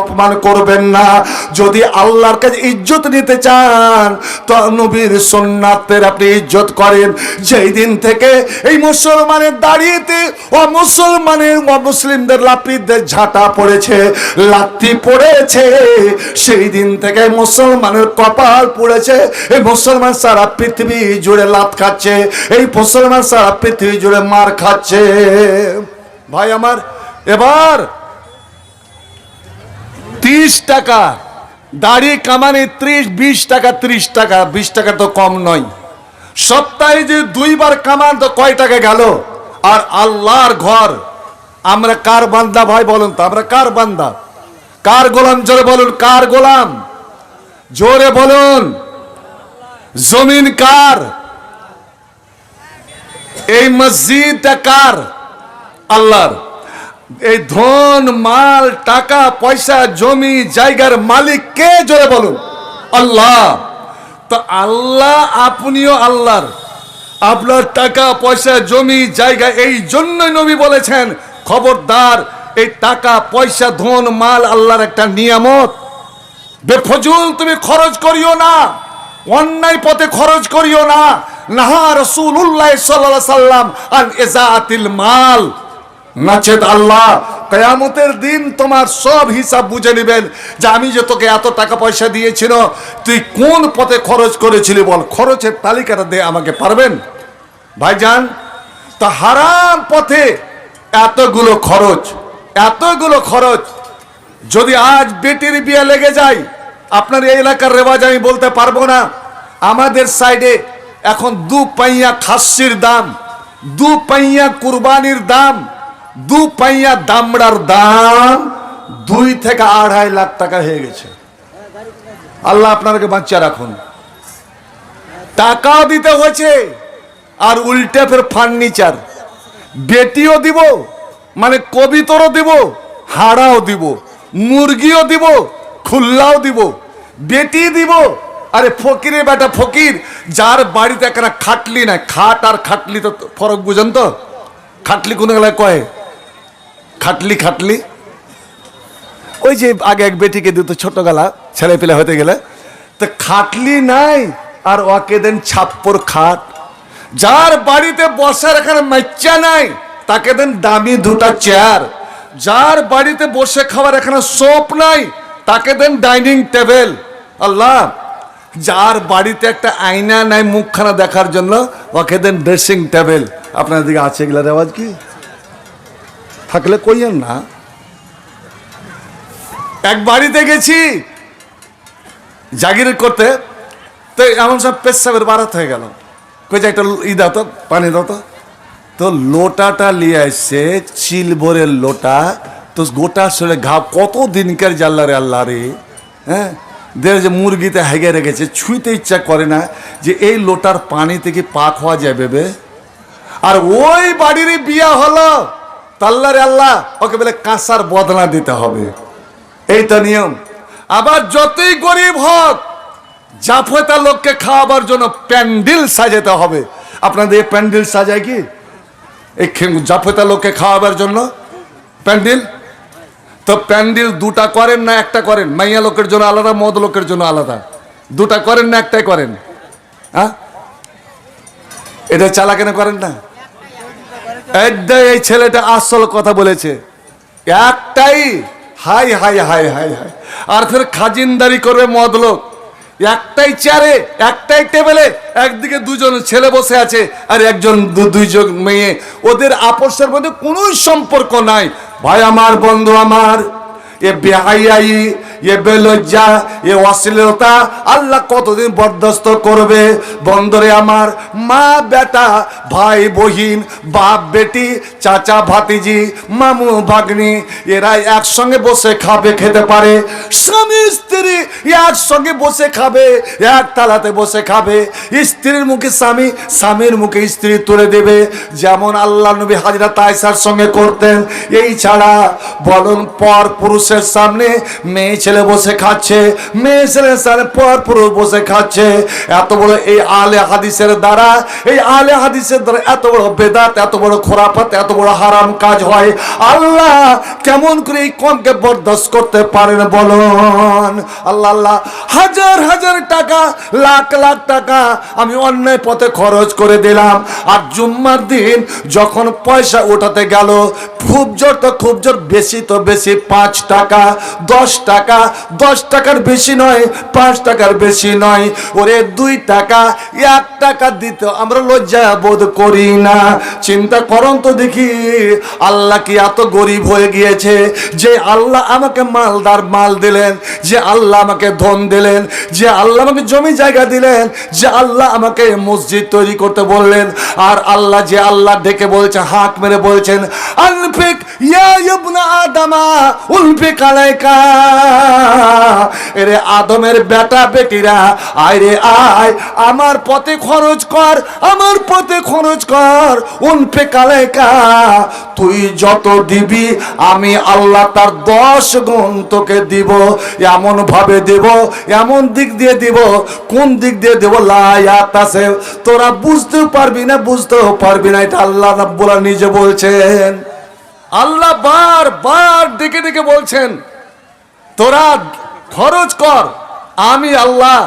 অপমান করবেন না। যদি আল্লাহর কাছে ইজ্জত নিতে চান তো নবীর সুন্নাতের আপনি ইজ্জত করেন। যেই দিন থেকে এই মুসলমানের দাড়িতে অমুসলিমদের লাপিদের ঝাঁটা পড়েছে, লাথি পড়েছে, সেই দিন থেকে মুসলমানের কপাল পড়েছে। এই মুসলমান সারা পৃথিবী জুড়ে লাত খাচ্ছে, এই মুসলমান সারা পৃথিবী জুড়ে মার খাচ্ছে। ভাই আমার, এবার 30 টাকা দাড়ি কামানি, 20 টাকা, 30 টাকা, 20 টাকা তো কম নয়। সপ্তাহে যে 2 বার কামান তো কয় টাকা গেল? আর আল্লাহর ঘর, আমরা কার বান্দা ভাই বলুন তো? আমরা কার বান্দা, কার গোলাম? জোরে বলুন, কার গোলাম? জোরে বলুন। জমিন কার? এই মসজিদটা কার? আল্লাহর। এই ধন মাল টাকা পয়সা জমি জায়গার মালিক কে? জোরে বলুন, আল্লাহ। তো আল্লাহ, আপনিও আল্লাহর। আপনার টাকা পয়সা জমি জায়গা, এই জন্যই নবী বলেছেন খবরদার এই টাকা পয়সা ধন মাল আল্লাহর একটা নিয়ামত, বেফজুল তুমি খরচ করিও না, অন্যায় পথে খরচ করিও না। নাহা রাসূলুল্লাহ সাল্লাল্লাহু আলাইহি সাল্লাম আন ইজাআতিল মাল, নচেত আল্লাহ কিয়ামতের দিন তোমার সব হিসাব বুঝে নেবেন যে আমি যে তোকে এত টাকা পয়সা দিয়েছিল তুই কোন পথে খরচ করেছিলি বল। খরচের তালিকাটা দিয়ে আমাকে পারবেন ভাইজান? তা হারাম পথে এতগুলো খরচ, যদি আজ বেটির বিয়ে লেগে যায়, আপনার এই এলাকার রেওয়াজ আমি বলতে পারবো না, আমাদের সাইডে এখন 2 পাইয়া খাসির দাম, 2 পাইয়া কুরবানির দাম, 2 পাইয়া দামড়ার দাম 2 থেকে 2.5 লাখ টাকা হয়ে গেছে। আল্লাহ আপনাকে বাঁচিয়ে রাখুন। টাকাও দিতে হয়েছে, আর উল্টে ফের ফার্নিচার, বেটিও দিব, মানে কবিতরও দিব, হাড়াও দিব, মুরগিও দিব, খুল্লাও দিব, বেটি দিব। আরে ফকিরে বেটা ফকির, যার বাড়িতে একটা খাটলি না, খাট আর খাটলি তো ফরক বুঝেন তো? খাটলি কোন গেলায় কয়? খাটলি ওই যে আগে এক বেটিকে দিত ছোট গলা ছেলে পেলে হতে গেলে, তো খাটলি নাই, আর ওকে দেন ছাপ্পর খাট। যার বাড়িতে বসার এখানে মাইচা নাই তাকে দেন দামি 2টা চেয়ার। যার বাড়িতে বসে খাবার এখানে সোপ নাই তাকে দেন ডাইনিং টেবিল। আল্লাহ, যার বাড়িতে একটা আয়না নাই মুখখানা দেখার জন্য ওকে দেন ড্রেসিং টেবিল। আপনার দিকে আছে এগুলা রেওয়াজ? কি থাকলে কইয়েন না। এক বাড়িতে গেছি জাগির করতে, তো এমন সব পেশাবের বারাত হয়ে গেল, কই যে একটা দাও তো, পানি দাও তো। তো লোটাটা নিয়ে আসছে, চিলবরের লোটা, তো গোটা শরীরে ঘা, কত দিনকার জাল্লা রে আল্লাহ রে। হ্যাঁ, দেড় যে মুরগিতে হেগে রেখেছে, ছুঁইতে ইচ্ছা করে না যে এই লোটার পানি থেকে পাক হওয়া যাবে বে। আর ওই বাড়ির বিয়া হলো, তাল্লা রে আল্লাহ, ওকে বলে কাঁসার বদলা দিতে হবে, এইটা নিয়ম। আবার যতই গরিব হোক, জাফতা লোককে খাওয়াবার জন্য প্যান্ডেল সাজাতে হবে। আপনাদের প্যান্ডেল সাজায় কি? এই জাফতা লোককে খাওয়াবার জন্য প্যান্ডেল। তো প্যান্ডেল 2টা করেন না 1টা করেন? মাইয়া লোকের জন্য আলাদা, মদ লোকের জন্য আলাদা। 2টা করেন না 1টাই করেন? হ্যাঁ, এটা চালা কেন করেন না? এই ছেলেটা আসল কথা বলেছে, একটাই। হাই হাই হাই হাই হাই। আর ফের খাজিনদারি করবে মদ লোক। একটাই চেয়ারে, একটাই টেবিলে, একদিকে 2জন ছেলে বসে আছে আর একজন 2জন মেয়ে, ওদের আপসের মধ্যে কোনো সম্পর্ক নাই। ভাই আমার, বন্ধু আমার, এ বেহায়াই, এ বেলজ্জা, এ অশ্লীলতা আল্লাহ কতদিন বরদাস্ত করবে? বন্ধরে আমার, মা বেটা, ভাই বহিন, বাপ বেটি, চাচা ভাতিজি, মামু ভাগ্নি, এরা একসঙ্গে বসে খাবে, খেতে পারে। স্বামী স্ত্রী একসঙ্গে বসে খাবে, এক তালাতে বসে খাবে। স্ত্রীর মুখে স্বামী, স্বামীর মুখে স্ত্রী তুলে দেবে, যেমন আল্লাহ নবী হযরত আয়েশার সঙ্গে করতেন। এই ছাড়া বলুন, পর পুরুষের সামনে মেয়ে ছেলে বসে খাচ্ছে, মেয়ে ছেলে সালে পর পুরুষ বসে খাচ্ছে। এত বড় এই আলে হাদিসের দ্বারা, এই আলে হাদিসের দ্বারা এত বড় বেদাত, এত বড় খোরাফাত, এত বড় হারাম কাজ হয়। আল্লাহ কেমন করে এই কমকে বরদাস্ত করতে পারেন বলুন? আল্লাহ আল্লাহ, হাজার হাজার টাকা, লাখ লাখ টাকা আমি অন্যায় পথে খরচ করে দিলাম। আর জুম্মার দিন যখন পয়সা উঠাতে গেল, খুব জোর তো খুব জোর, বেশি তো বেশি 5 টাকা, 10 টাকা, 10 টাকার বেশি নয়, 5 টাকার বেশি নয়। ওরে 2 টাকা, 1 টাকা দিতে আমরা লজ্জা বোধ করি না। চিন্তা করুন তো দেখি, আল্লাহ কি এত গরিব হয়ে গিয়েছে যে আল্লাহ আমাকে মালদার মাল দিলেন, যে আল্লাহ আমাকে ধন দিলেন, যে আল্লাহ আমাকে জমি জায়গা দিলেন, যে আল্লাহ আমাকে মসজিদ তৈরি করতে বললেন, আর আল্লাহ যে আল্লাহ ডেকে বলছে, হাঁক মেরে বলছেন, আনফিক ইয়া ইবনা আদামা উনফিক আলাইকা। এরে আদমের বেটা বেটিরা, আয় রে আয়, আমার পথে খরচ কর, আমার পথে খরচ কর। উনফিক আলাইকা, তুই যত দিবি আমি আল্লাহ তার 10 গুণ তোকে দিব। এমন ভাবে দেব, এমন দিক দিয়ে দিব, কোন দিক দিয়ে দেব লায়াত আছে, তোরা বুঝতেও পারবি না, বুঝতেও পারবি না। এটা আল্লাহ রাব্বুল আলামিন নিজে বলছেন। আল্লাহ বার বার ডেকে ডেকে বলছেন, তোরা খরচ কর, আমি আল্লাহ